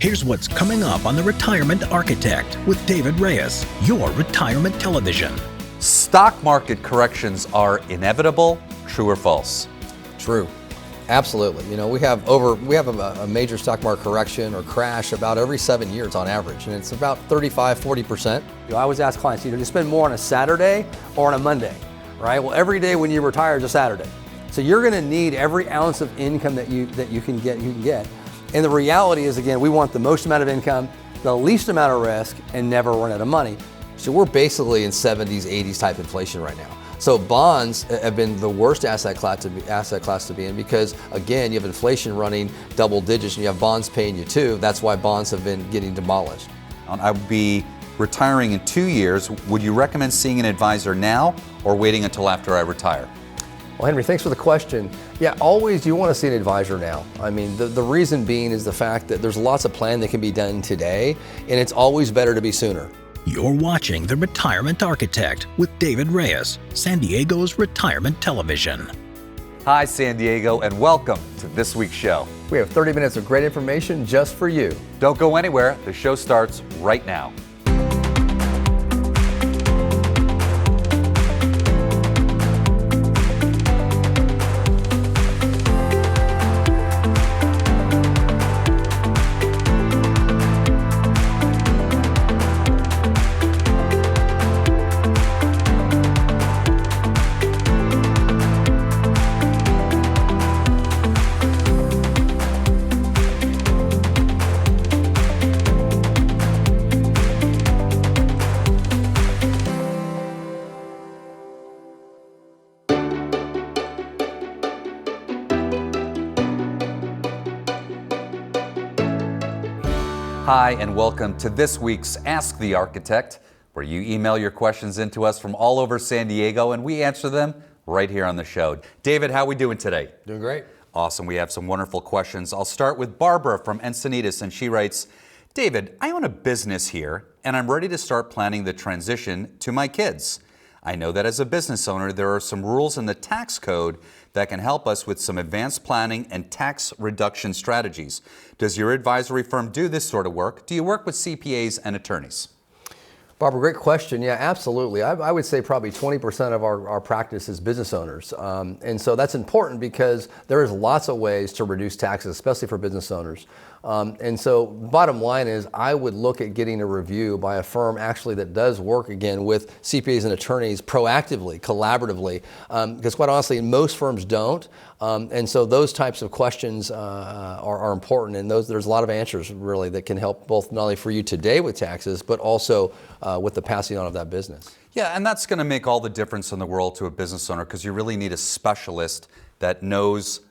Here's what's coming up on The Retirement Architect with David Reyes, your retirement television. Stock market corrections are inevitable, true or false? True. Absolutely. We have a major stock market correction or crash about every 7 years on average, and it's about 35-40%. I always ask clients, do you spend more on a Saturday or on a Monday, right? Well, every day when you retire is a Saturday. So you're going to need every ounce of income that you can get. And the reality is, again, we want the most amount of income, the least amount of risk, and never run out of money. So we're basically in 70s, 80s type inflation right now. So bonds have been the worst asset class to be in because, again, you have inflation running double digits and you have bonds paying you too. That's why bonds have been getting demolished. I would be retiring in 2 years. Would you recommend seeing an advisor now or waiting until after I retire? Well, Henry, thanks for the question. Yeah, always you want to see an advisor now. I mean, the reason being is the fact that there's lots of planning that can be done today, and it's always better to be sooner. You're watching The Retirement Architect with David Reyes, San Diego's retirement television. Hi, San Diego, and welcome to this week's show. We have 30 minutes of great information just for you. Don't go anywhere. The show starts right now. Hi, and welcome to this week's Ask the Architect, where you email your questions into us from all over San Diego, and we answer them right here on the show. David, how are we doing today? Doing great. Awesome. We have some wonderful questions. I'll start with Barbara from Encinitas, and she writes, David, I own a business here, and I'm ready to start planning the transition to my kids. I know that as a business owner, there are some rules in the tax code that can help us with some advanced planning and tax reduction strategies. Does your advisory firm do this sort of work? Do you work with CPAs and attorneys? Barbara, great question. Yeah, absolutely. I would say probably 20% of our practice is business owners. And so that's important because there is lots of ways to reduce taxes, especially for business owners. And so bottom line is I would look at getting a review by a firm actually that does work again with CPAs and attorneys proactively, collaboratively, because quite honestly, most firms don't. And so those types of questions are important, and there's a lot of answers really that can help both not only for you today with taxes, but also with the passing on of that business. Yeah, and that's going to make all the difference in the world to a business owner because you really need a specialist that knows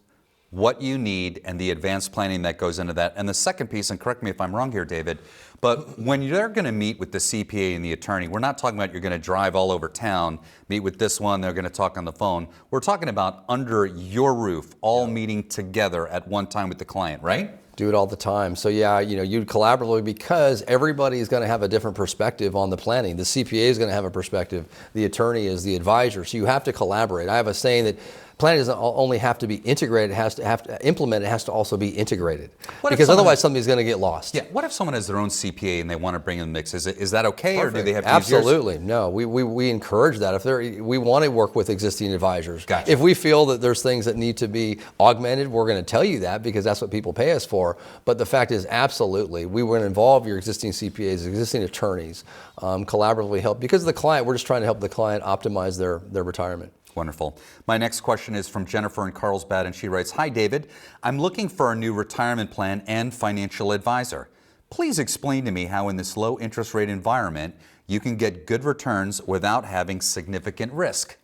what you need and the advanced planning that goes into that. And the second piece, and correct me if I'm wrong here, David, but when you're going to meet with the CPA and the attorney, we're not talking about you're going to drive all over town, meet with this one, they're going to talk on the phone. We're talking about under your roof, all meeting together at one time with the client, right? Do it all the time. So yeah, you'd collaboratively because everybody is going to have a different perspective on the planning. The CPA is going to have a perspective. The attorney is the advisor. So you have to collaborate. I have a saying that planning doesn't only have to be integrated, it has to implement, it has to also be integrated. Because otherwise something's going to get lost. Yeah. What if someone has their own CPA and they want to bring in the mix? Is that okay? Perfect. Or do they have to Absolutely. Use yours? No, we encourage that. We want to work with existing advisors. Gotcha. If we feel that there's things that need to be augmented, we're going to tell you that because that's what people pay us for. But the fact is, absolutely, we want to involve your existing CPAs, existing attorneys, collaboratively help. Because of the client, we're just trying to help the client optimize their retirement. Wonderful. My next question is from Jennifer in Carlsbad, and she writes, Hi, David. I'm looking for a new retirement plan and financial advisor. Please explain to me how in this low interest rate environment you can get good returns without having significant risk.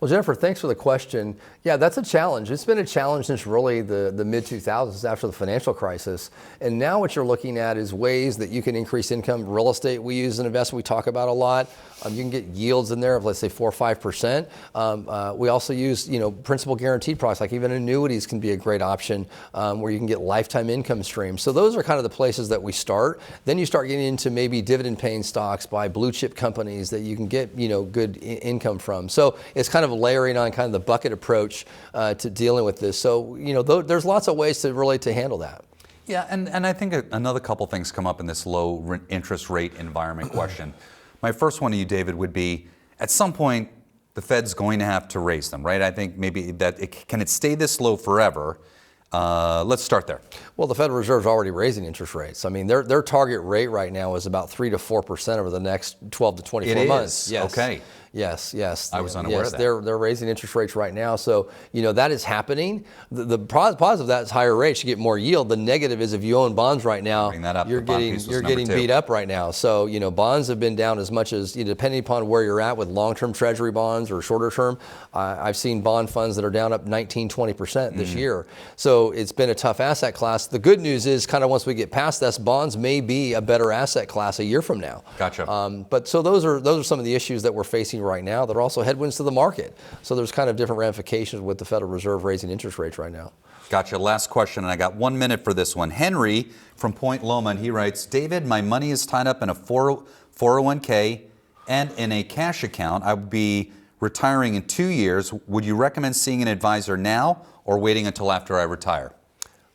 Well, Jennifer, thanks for the question. Yeah, that's a challenge. It's been a challenge since really the mid-2000s after the financial crisis. And now what you're looking at is ways that you can increase income. Real estate we use as an investment we talk about a lot. You can get yields in there of, let's say, 4 or 5%. We also use, principal guaranteed products, like even annuities can be a great option where you can get lifetime income streams. So those are kind of the places that we start. Then you start getting into maybe dividend paying stocks by blue chip companies that you can get, good income from. So it's kind of layering on kind of the bucket approach to dealing with this. So, there's lots of ways to handle that. Yeah, and I think another couple things come up in this low interest rate environment question. My first one to you, David, would be at some point the Fed's going to have to raise them, right? I think maybe can it stay this low forever? Let's start there. Well, the Federal Reserve's already raising interest rates. I mean, their target rate right now is about 3 to 4% over the next 12 to 24 months. Yes. Okay. Yes. I was unaware of that. They're raising interest rates right now. So, that is happening. The positive of that is higher rates. You get more yield. The negative is if you own bonds right now, Bring that up. you're getting beat up right now. So, bonds have been down as much as, depending upon where you're at with long-term treasury bonds or shorter term. I've seen bond funds that are down up 19, 20% this year. So it's been a tough asset class. The good news is kind of once we get past this, bonds may be a better asset class a year from now. Gotcha. But so those are some of the issues that we're facing right now. There are also headwinds to the market. So there's kind of different ramifications with the Federal Reserve raising interest rates right now. Gotcha. Last question, and I got 1 minute for this one. Henry from Point Loma, and he writes, David, my money is tied up in a 401k and in a cash account. I would be retiring in 2 years. Would you recommend seeing an advisor now or waiting until after I retire?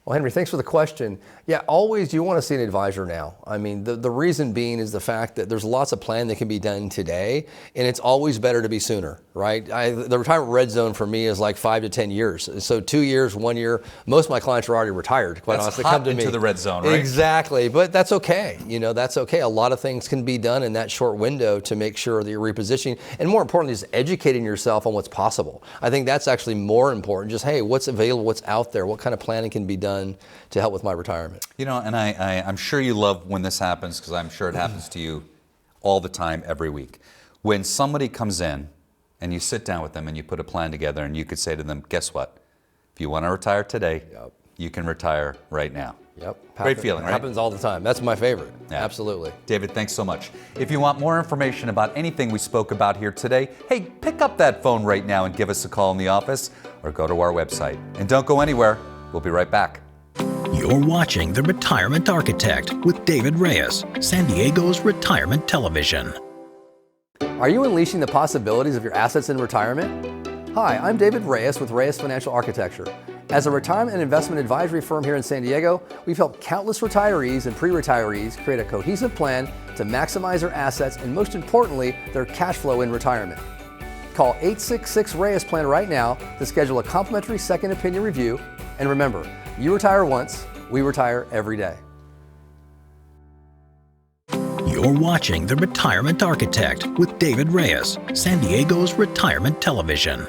Well, Henry, thanks for the question. Yeah, always you want to see an advisor now. I mean, the reason being is the fact that there's lots of planning that can be done today, and it's always better to be sooner, right? The retirement red zone for me is like 5 to 10 years. So 2 years, 1 year. Most of my clients are already retired, quite honestly. Hot Come to into me. the red zone, right? Exactly, but that's okay. That's okay. A lot of things can be done in that short window to make sure that you're repositioning, and more importantly, is educating yourself on what's possible. I think that's actually more important. Just, hey, what's available, what's out there, what kind of planning can be done to help with my retirement. And I'm sure you love when this happens, because I'm sure it happens to you all the time, every week. When somebody comes in and you sit down with them and you put a plan together and you could say to them, guess what? If you want to retire today, you can retire right now. Great feeling, right? Happens all the time. That's my favorite. Yeah. Absolutely. David, thanks so much. If you want more information about anything we spoke about here today, hey, pick up that phone right now and give us a call in the office or go to our website. And don't go anywhere. We'll be right back. You're watching The Retirement Architect with David Reyes, San Diego's retirement television. Are you unleashing the possibilities of your assets in retirement? Hi, I'm David Reyes with Reyes Financial Architecture. As a retirement and investment advisory firm here in San Diego, we've helped countless retirees and pre-retirees create a cohesive plan to maximize their assets and, most importantly, their cash flow in retirement. Call 866-REYES-PLAN right now to schedule a complimentary second opinion review. And remember, you retire once, we retire every day. You're watching The Retirement Architect with David Reyes, San Diego's retirement television.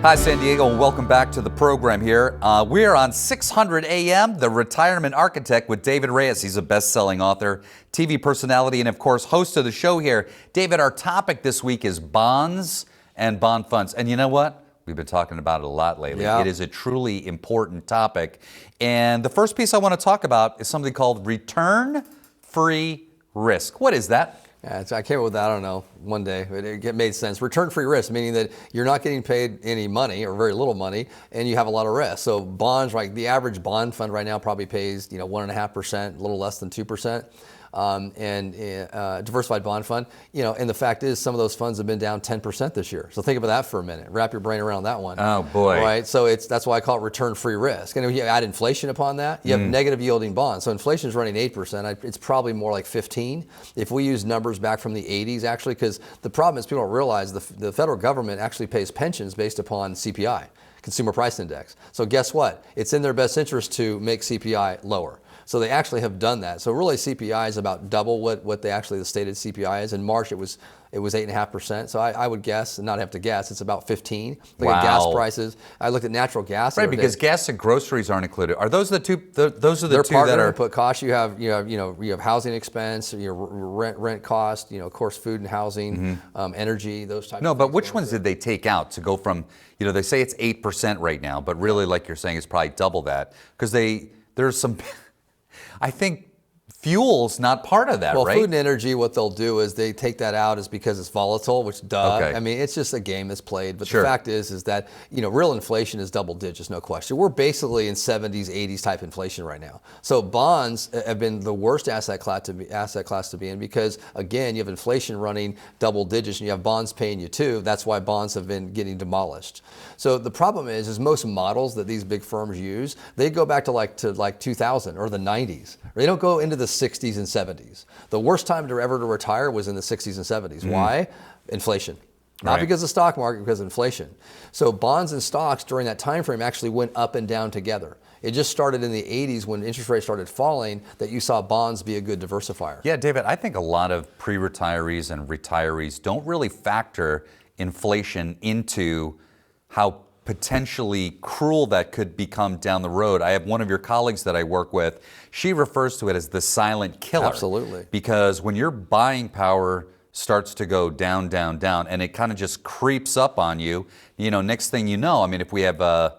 Hi, San Diego, and welcome back to the program here. We're on 600 AM, The Retirement Architect with David Reyes. He's a best-selling author, TV personality, and of course, host of the show here. David, our topic this week is bonds and bond funds. And you know what? We've been talking about it a lot lately. Yeah. It is a truly important topic. And the first piece I want to talk about is something called return-free risk. What is that? Yeah, I came up with that, I don't know, one day, but it made sense. Return-free risk, meaning that you're not getting paid any money or very little money, and you have a lot of risk. So bonds, like the average bond fund right now probably pays 1.5%, a little less than 2%. And diversified bond fund, and the fact is some of those funds have been down 10% this year. So think about that for a minute. Wrap your brain around that one. Oh boy. Right. So that's why I call it return-free risk. And if you add inflation upon that, you have negative yielding bonds. So inflation is running 8%. It's probably more like 15. If we use numbers back from the 80s, actually, because the problem is people don't realize the federal government actually pays pensions based upon CPI, Consumer Price Index. So guess what? It's in their best interest to make CPI lower. So they actually have done that. So really CPI is about double what the stated CPI is. In March it was 8.5%. So I would guess, and not have to guess, it's about 15. Look at gas prices. I looked at natural gas. Right, because gas and groceries aren't included. Are those the two? Those are the They're two part that of are. input costs. You have housing expense, your rent cost, of course, food and housing, energy, those types. No, of but things. which ones did they take out to go from? They say it's 8% right now, but really, like you're saying, it's probably double that because there's some. I think fuel's not part of that, well, right? Food and energy, what they'll do is they take that out is because it's volatile, which Okay. I mean, it's just a game that's played. But Sure. the fact is that, real inflation is double digits, no question. We're basically in 70s, 80s type inflation right now. So bonds have been the worst asset class to be in because, again, you have inflation running double digits and you have bonds paying you too. That's why bonds have been getting demolished. So the problem is most models that these big firms use, they go back to like 2000 or the 90s. They don't go into the 60s and 70s. The worst time to retire was in the 60s and 70s. Why? Inflation. Not Right. because of the stock market, because of inflation. So bonds and stocks during that time frame actually went up and down together. It just started in the 80s when interest rates started falling that you saw bonds be a good diversifier. Yeah, David, I think a lot of pre-retirees and retirees don't really factor inflation into how potentially cruel that could become down the road. I have one of your colleagues that I work with. She refers to it as the silent killer. Absolutely. Because when your buying power starts to go down, down, down, and it kind of just creeps up on you, next thing you know, I mean, if we have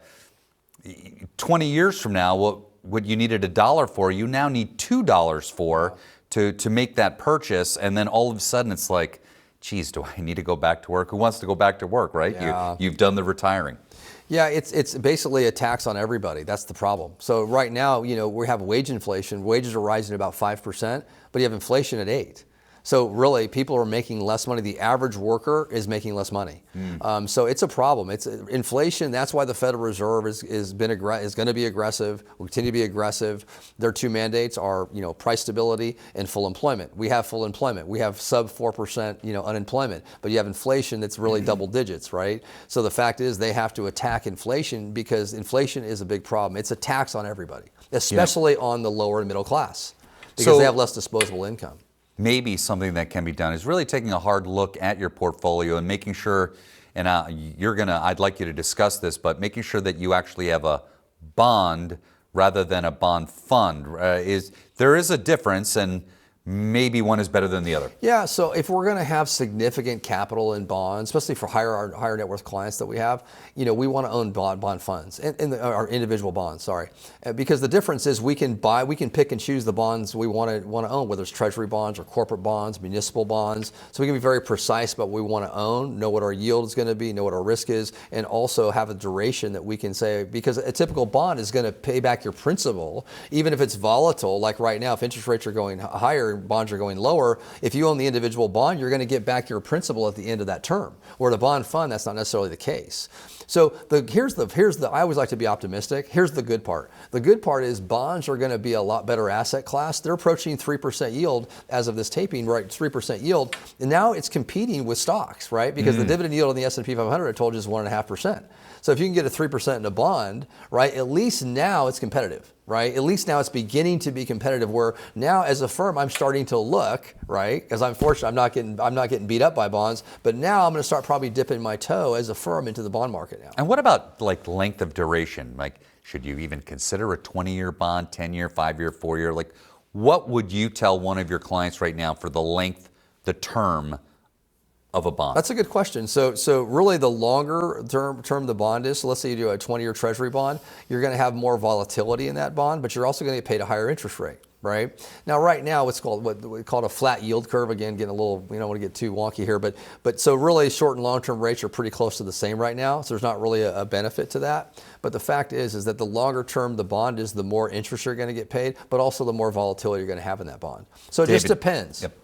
20 years from now, what you needed $1 for, you now need $2 for to make that purchase, and then all of a sudden it's like, geez, do I need to go back to work? Who wants to go back to work, right? Yeah. You've done the retiring. Yeah, it's basically a tax on everybody. That's the problem. So right now, we have wage inflation. Wages are rising about 5%, but you have inflation at 8%. So really, people are making less money. The average worker is making less money. So it's a problem. It's inflation. That's why the Federal Reserve is going to be aggressive. Will continue to be aggressive. Their two mandates are, price stability and full employment. We have full employment. We have sub 4%, unemployment. But you have inflation that's really double digits, right? So the fact is, they have to attack inflation because inflation is a big problem. It's a tax on everybody, especially on the lower and middle class, because they have less disposable income. Maybe something that can be done is really taking a hard look at your portfolio and making sure, and I'd like you to discuss this, but making sure that you actually have a bond rather than a bond fund. There is a difference, and maybe one is better than the other. Yeah, so if we're going to have significant capital in bonds, especially for higher net worth clients that we have, we want to own bond funds or individual bonds. Sorry, because the difference is we can pick and choose the bonds we want to own, whether it's treasury bonds or corporate bonds, municipal bonds. So we can be very precise about what we want to own, know what our yield is going to be, know what our risk is, and also have a duration that we can say, because a typical bond is going to pay back your principal, even if it's volatile. Like right now, if interest rates are going higher, bonds are going lower, if you own the individual bond, you're going to get back your principal at the end of that term. Where the bond fund, that's not necessarily the case. So I always like to be optimistic. Here's the good part. The good part is bonds are going to be a lot better asset class. They're approaching 3% yield as of this taping, right? 3% yield. And now it's competing with stocks, right? Because the dividend yield on the S&P 500, I told you, is 1.5%. So if you can get a 3% in a bond, right, at least now it's competitive, right? At least now it's beginning to be competitive, where now as a firm, I'm starting to look, right? Because I'm fortunate, I'm not getting beat up by bonds, but now I'm going to start probably dipping my toe as a firm into the bond market now. And what about like length of duration? Like, should you even consider a 20-year bond, 10-year, 5-year, 4-year? Like, what would you tell one of your clients right now for the length, the term of a bond? That's a good question. So really the longer term the bond is, so let's say you do a 20-year treasury bond, you're going to have more volatility in that bond, but you're also going to get paid a higher interest rate, right? Now, right now, it's called what we call a flat yield curve. Again, getting a little, we don't want to get too wonky here, but so really short and long-term rates are pretty close to the same right now. So there's not really a benefit to that. But the fact is that the longer term the bond is, the more interest you're going to get paid, but also the more volatility you're going to have in that bond. So it just depends. Yep.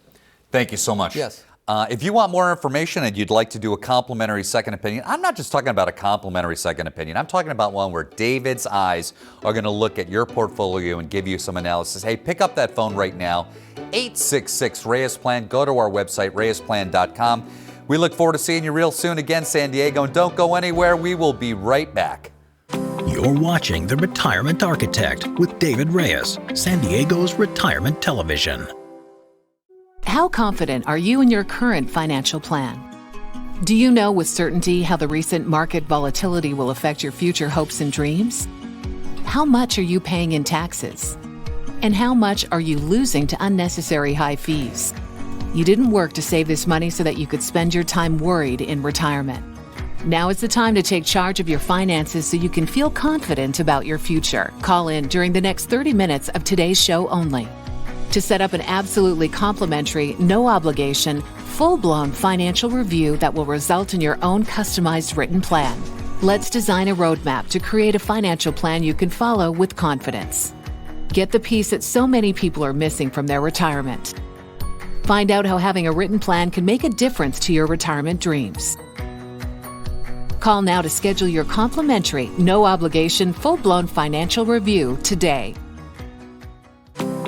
Thank you so much. Yes. If you want more information and you'd like to do a complimentary second opinion, I'm not just talking about a complimentary second opinion. I'm talking about one where David's eyes are going to look at your portfolio and give you some analysis. Hey, pick up that phone right now, 866-REYES-PLAN. Go to our website, reyesplan.com. We look forward to seeing you real soon again, San Diego, and don't go anywhere. We will be right back. You're watching The Retirement Architect with David Reyes, San Diego's retirement television. How confident are you in your current financial plan? Do you know with certainty how the recent market volatility will affect your future hopes and dreams? How much are you paying in taxes? And how much are you losing to unnecessary high fees? You didn't work to save this money so that you could spend your time worried in retirement. Now is the time to take charge of your finances so you can feel confident about your future. Call in during the next 30 minutes of today's show only. to set up an absolutely complimentary, no obligation, full-blown financial review that will result in your own customized written plan. Let's design a roadmap to create a financial plan you can follow with confidence. Get the piece that so many people are missing from their retirement. Find out how having a written plan can make a difference to your retirement dreams. Call now to schedule your complimentary, no obligation, full-blown financial review today.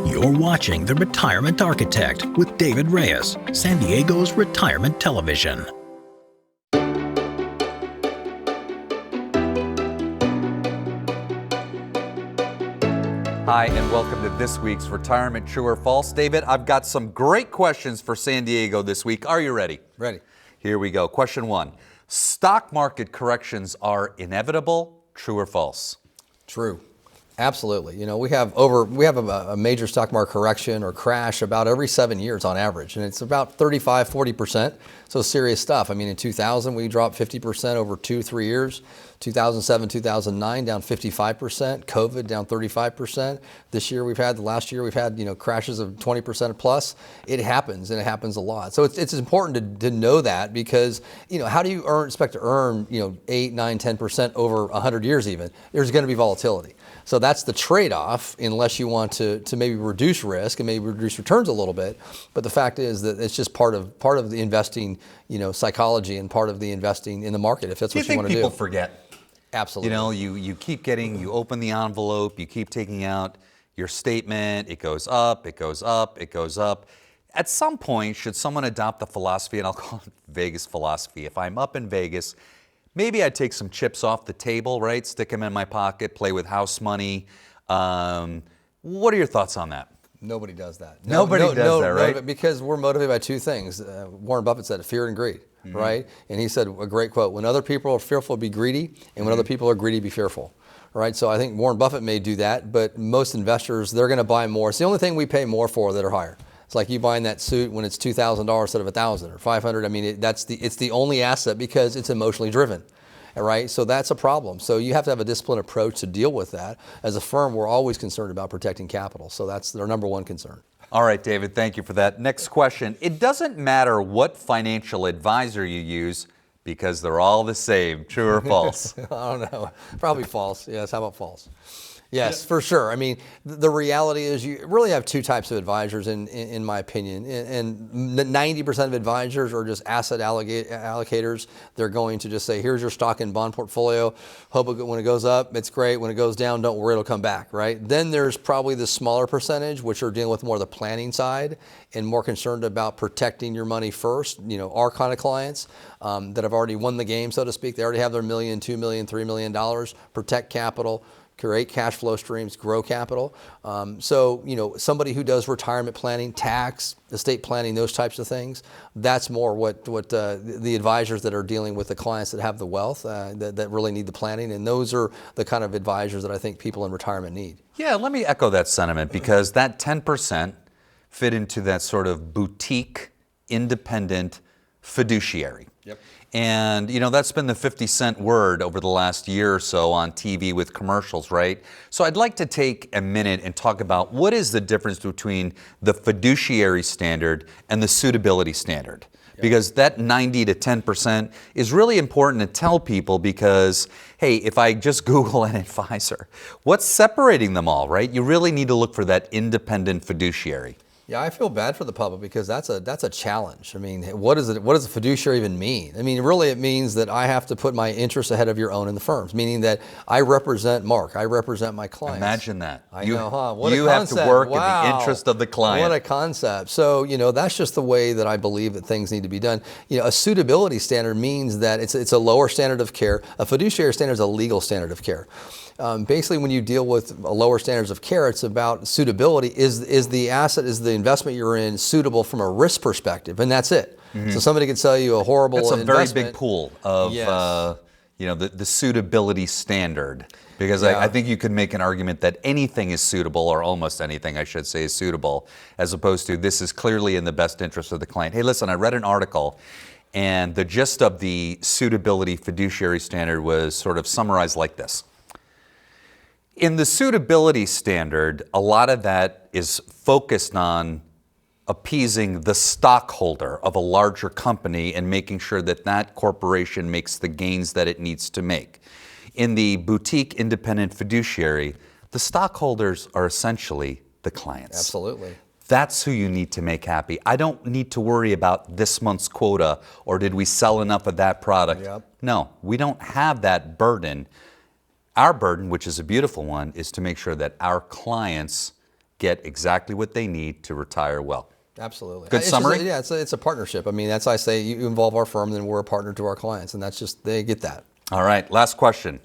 You're watching The Retirement Architect with David Reyes, San Diego's Retirement Television. Hi, and welcome to this week's Retirement True or False. David, I've got some great questions for San Diego this week. Are you ready? Ready. Here we go. Question 1. Stock market corrections are inevitable, true or false? True. Absolutely. You know, we have a major stock market correction or crash about every 7 years on average, and it's about 35, 40%. So serious stuff. I mean, in 2000, we dropped 50% over 2-3 years. 2007, 2009, down 55%. COVID down 35%. Last year we've had, crashes of 20% plus. It happens, and it happens a lot. So it's important to know that, because, how do you expect to earn, 8, 9, 10% over 100 years even? There's going to be volatility. So that's the trade-off, unless you want to maybe reduce risk and maybe reduce returns a little bit. But the fact is that it's just part of the investing, psychology, and part of the investing in the market, if that's what you want to do. Do you think people forget? Absolutely. You open the envelope, you keep taking out your statement, it goes up, it goes up, it goes up. At some point, should someone adopt the philosophy, and I'll call it Vegas philosophy, if I'm up in Vegas, maybe I'd take some chips off the table, right? Stick them in my pocket, play with house money. What are your thoughts on that? Nobody does that. Nobody does that, right? Because we're motivated by two things. Warren Buffett said, fear and greed, right? And he said a great quote: when other people are fearful, be greedy, and when other people are greedy, be fearful. Right? So I think Warren Buffett may do that, but most investors, they're going to buy more. It's the only thing we pay more for that are higher. It's like you buying that suit when it's $2,000 instead of $1,000 or $500. I mean, it's the only asset, because it's emotionally driven. Right? So that's a problem. So you have to have a disciplined approach to deal with that. As a firm, we're always concerned about protecting capital. So that's their number one concern. All right, David, thank you for that. Next question. It doesn't matter what financial advisor you use, because they're all the same. True or false? I don't know. Probably false. Yes, how about false? Yes, for sure. I mean, the reality is you really have two types of advisors, in my opinion. And 90% of advisors are just asset allocators. They're going to just say, here's your stock and bond portfolio. Hope when it goes up, it's great. When it goes down, don't worry, it'll come back, right? Then there's probably the smaller percentage, which are dealing with more of the planning side and more concerned about protecting your money first. Our kind of clients that have already won the game, so to speak. They already have their $1 million, $2 million, $3 million, protect capital, create cash flow streams, grow capital. So, somebody who does retirement planning, tax, estate planning, those types of things, that's more what the advisors that are dealing with the clients that have the wealth, that really need the planning. And those are the kind of advisors that I think people in retirement need. Yeah, let me echo that sentiment, because that 10% fit into that sort of boutique, independent fiduciary. Yep. And, that's been the 50-cent word over the last year or so on TV with commercials, right? So I'd like to take a minute and talk about what is the difference between the fiduciary standard and the suitability standard. Yep. Because that 90 to 10% is really important to tell people, because, hey, if I just Google an advisor, what's separating them all, right? You really need to look for that independent fiduciary. Yeah, I feel bad for the public, because that's a challenge. I mean, what does a fiduciary even mean? I mean, really it means that I have to put my interests ahead of your own in the firm's, meaning that I represent Mark, I represent my clients. Imagine that. I know, huh? What a concept. You have to work in the interest of the client. What a concept. So, that's just the way that I believe that things need to be done. A suitability standard means that it's a lower standard of care. A fiduciary standard is a legal standard of care. Basically, when you deal with lower standards of care, it's about suitability. Is the asset, is the investment you're in suitable from a risk perspective? And that's it. Mm-hmm. So somebody could sell you a horrible investment. That's a very big pool of, yes. The suitability standard. Because I think you could make an argument that anything is suitable, or almost anything, I should say, is suitable, as opposed to this is clearly in the best interest of the client. Hey, listen, I read an article, and the gist of the suitability fiduciary standard was sort of summarized like this. In the suitability standard, a lot of that is focused on appeasing the stockholder of a larger company and making sure that that corporation makes the gains that it needs to make. In the boutique independent fiduciary, the stockholders are essentially the clients. Absolutely. That's who you need to make happy. I don't need to worry about this month's quota or did we sell enough of that product. Yep. No, we don't have that burden. Our burden, which is a beautiful one, is to make sure that our clients get exactly what they need to retire well. Absolutely. Good summary? It's a partnership. I mean, that's I say you involve our firm, then we're a partner to our clients, and that's just, they get that. All right, last question.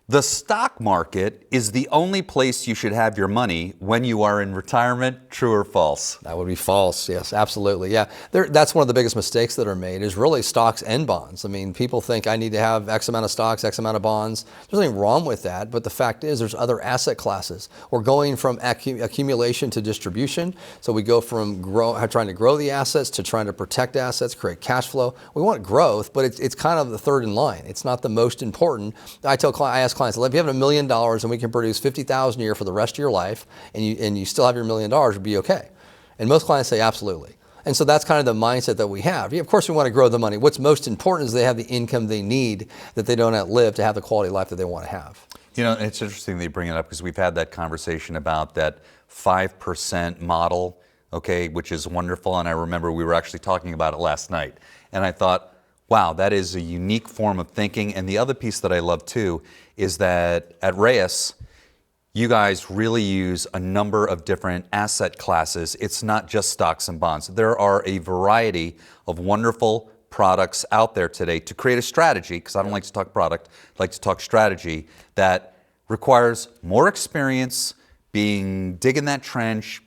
The stock market is the only place you should have your money when you are in retirement, true or false? That would be false. Yes, absolutely. Yeah, that's one of the biggest mistakes that are made is really stocks and bonds. I mean, people think I need to have X amount of stocks, X amount of bonds. There's nothing wrong with that, but the fact is there's other asset classes. We're going from accumulation to distribution. So we go from trying to grow the assets to trying to protect assets, create cash flow. We want growth, but it's kind of the third in line. It's not the most important. I ask clients, if you have $1 million and we can produce $50,000 a year for the rest of your life, and you still have your $1 million, would be okay. And most clients say absolutely. And so that's kind of the mindset that we have. Yeah, of course, we want to grow the money. What's most important is they have the income they need that they don't outlive to have the quality of life that they want to have. You know, it's interesting that you bring it up because we've had that conversation about that 5% model, okay, which is wonderful. And I remember we were actually talking about it last night. And I thought, wow, that is a unique form of thinking. And the other piece that I love too is that at Reyes, you guys really use a number of different asset classes. It's not just stocks and bonds. There are a variety of wonderful products out there today to create a strategy, because I don't like to talk product, I like to talk strategy, that requires more experience, digging that trench,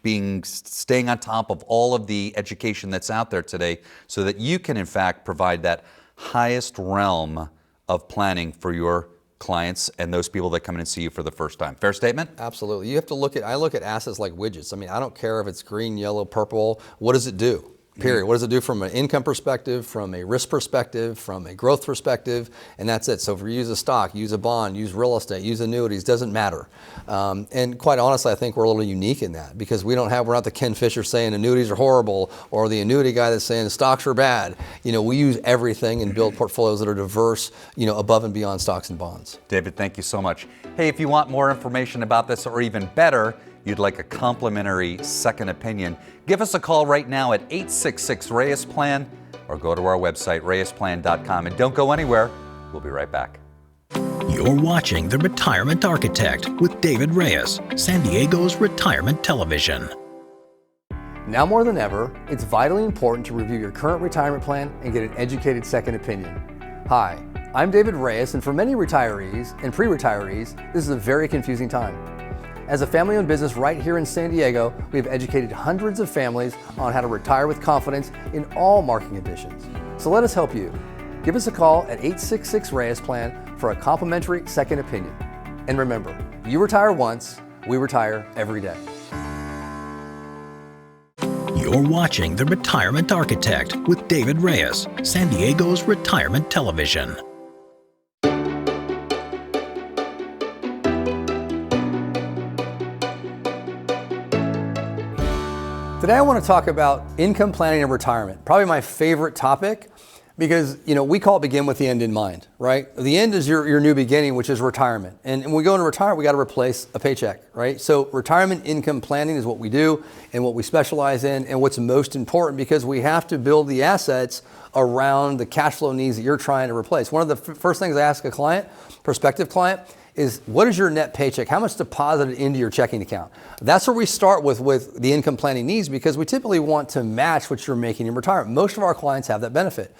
staying on top of all of the education that's out there today so that you can in fact provide that highest realm of planning for your clients and those people that come in and see you for the first time. Fair statement? Absolutely. You have to I look at assets like widgets. I mean, I don't care if it's green, yellow, purple. What does it do? Period. What does it do from an income perspective, from a risk perspective, from a growth perspective, and that's it. So if you use a stock, use a bond, use real estate, use annuities, doesn't matter. And quite honestly, I think we're a little unique in that because we're not the Ken Fisher saying annuities are horrible or the annuity guy that's saying stocks are bad. You know, we use everything and build portfolios that are diverse, you know, above and beyond stocks and bonds. David, thank you so much. Hey, if you want more information about this or even better, you'd like a complimentary second opinion, give us a call right now at 866-REYES-PLAN or go to our website, reyesplan.com. And don't go anywhere. We'll be right back. You're watching The Retirement Architect with David Reyes, San Diego's retirement television. Now more than ever, it's vitally important to review your current retirement plan and get an educated second opinion. Hi, I'm David Reyes, and for many retirees and pre-retirees, this is a very confusing time. As a family-owned business right here in San Diego, we have educated hundreds of families on how to retire with confidence in all market conditions. So let us help you. Give us a call at 866-REYES-PLAN for a complimentary second opinion. And remember, you retire once, we retire every day. You're watching The Retirement Architect with David Reyes, San Diego's retirement television. Today I want to talk about income planning and retirement. Probably my favorite topic because, you know, we call it begin with the end in mind, right? The end is your new beginning, which is retirement. And when we go into retirement, we got to replace a paycheck, right? So retirement income planning is what we do and what we specialize in and what's most important because we have to build the assets around the cash flow needs that you're trying to replace. One of the first things I ask a client, prospective client, is what is your net paycheck? How much deposited into your checking account? That's where we start with the income planning needs because we typically want to match what you're making in retirement. Most of our clients have that benefit.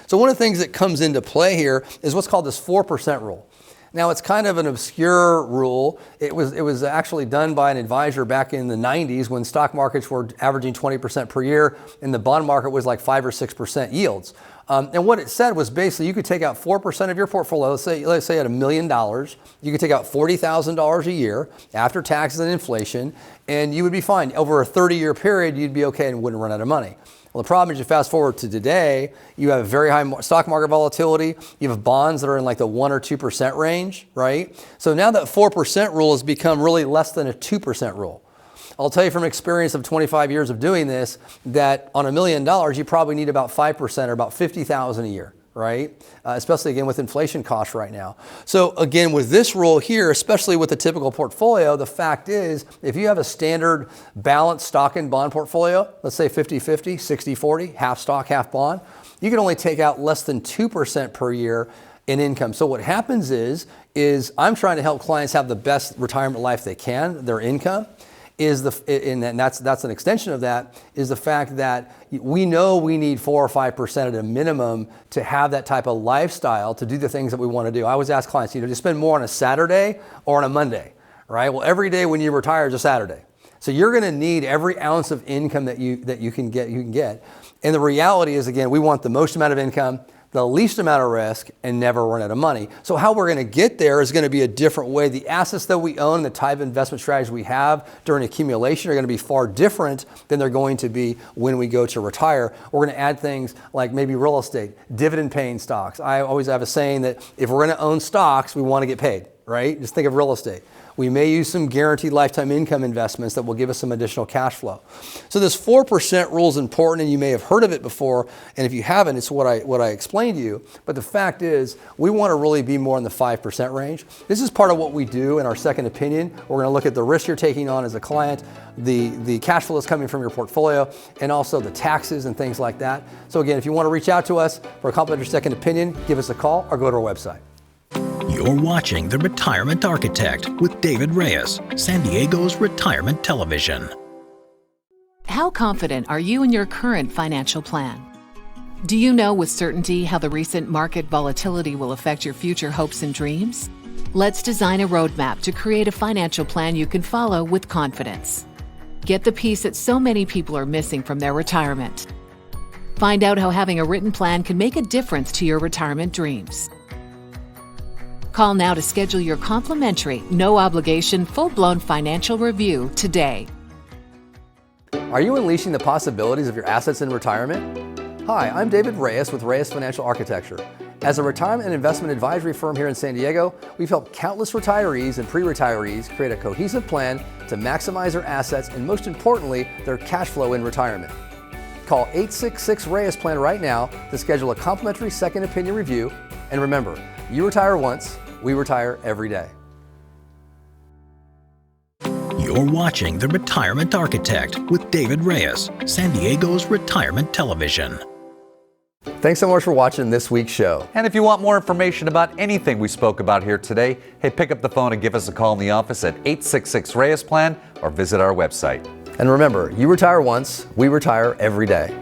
So one of the things that comes into play here is what's called this 4% rule. Now it's kind of an obscure rule. It was actually done by an advisor back in the 90s when stock markets were averaging 20% per year and the bond market was like 5 or 6% yields. And what it said was basically you could take out 4% of your portfolio, let's say at $1 million, you could take out $40,000 a year after taxes and inflation, and you would be fine. Over a 30-year period, you'd be okay and wouldn't run out of money. Well, the problem is you fast forward to today, you have very high stock market volatility. You have bonds that are in like the 1 or 2% range, right? So now that 4% rule has become really less than a 2% rule. I'll tell you from experience of 25 years of doing this that on $1 million, you probably need about 5% or about $50,000 a year, right? Especially again with inflation costs right now. So again, with this rule here, especially with a typical portfolio, the fact is if you have a standard balanced stock and bond portfolio, let's say 50-50, 60-40, half stock, half bond, you can only take out less than 2% per year in income. So what happens is I'm trying to help clients have the best retirement life they can, their income. And that's an extension of that, is the fact that we know we need 4 or 5% at a minimum to have that type of lifestyle to do the things that we want to do. I always ask clients, to spend more on a Saturday or on a Monday, right? Well, every day when you retire is a Saturday. So you're going to need every ounce of income that you can get. And the reality is, again, we want the most amount of income, the least amount of risk, and never run out of money. So how we're going to get there is going to be a different way. The assets that we own, the type of investment strategy we have during accumulation are going to be far different than they're going to be when we go to retire. We're going to add things like maybe real estate, dividend paying stocks. I always have a saying that if we're going to own stocks, we want to get paid, right? Just think of real estate. We may use some guaranteed lifetime income investments that will give us some additional cash flow. So this 4% rule is important, and you may have heard of it before, and if you haven't, it's what I explained to you. But the fact is, we want to really be more in the 5% range. This is part of what we do in our second opinion. We're going to look at the risk you're taking on as a client, the cash flow that's coming from your portfolio, and also the taxes and things like that. So again, if you want to reach out to us for a complimentary second opinion, give us a call or go to our website. You're watching The Retirement Architect with David Reyes, San Diego's retirement television. How confident are you in your current financial plan? Do you know with certainty how the recent market volatility will affect your future hopes and dreams? Let's design a roadmap to create a financial plan you can follow with confidence. Get the piece that so many people are missing from their retirement. Find out how having a written plan can make a difference to your retirement dreams. Call now to schedule your complimentary, no-obligation, full-blown financial review today. Are you unleashing the possibilities of your assets in retirement? Hi, I'm David Reyes with Reyes Financial Architecture. As a retirement and investment advisory firm here in San Diego, we've helped countless retirees and pre-retirees create a cohesive plan to maximize their assets and, most importantly, their cash flow in retirement. Call 866-REYES-PLAN right now to schedule a complimentary second opinion review. And remember, you retire once, we retire every day. You're watching The Retirement Architect with David Reyes, San Diego's retirement television. Thanks so much for watching this week's show. And if you want more information about anything we spoke about here today, hey, pick up the phone and give us a call in the office at 866-REYES-PLAN or visit our website. And remember, you retire once, we retire every day.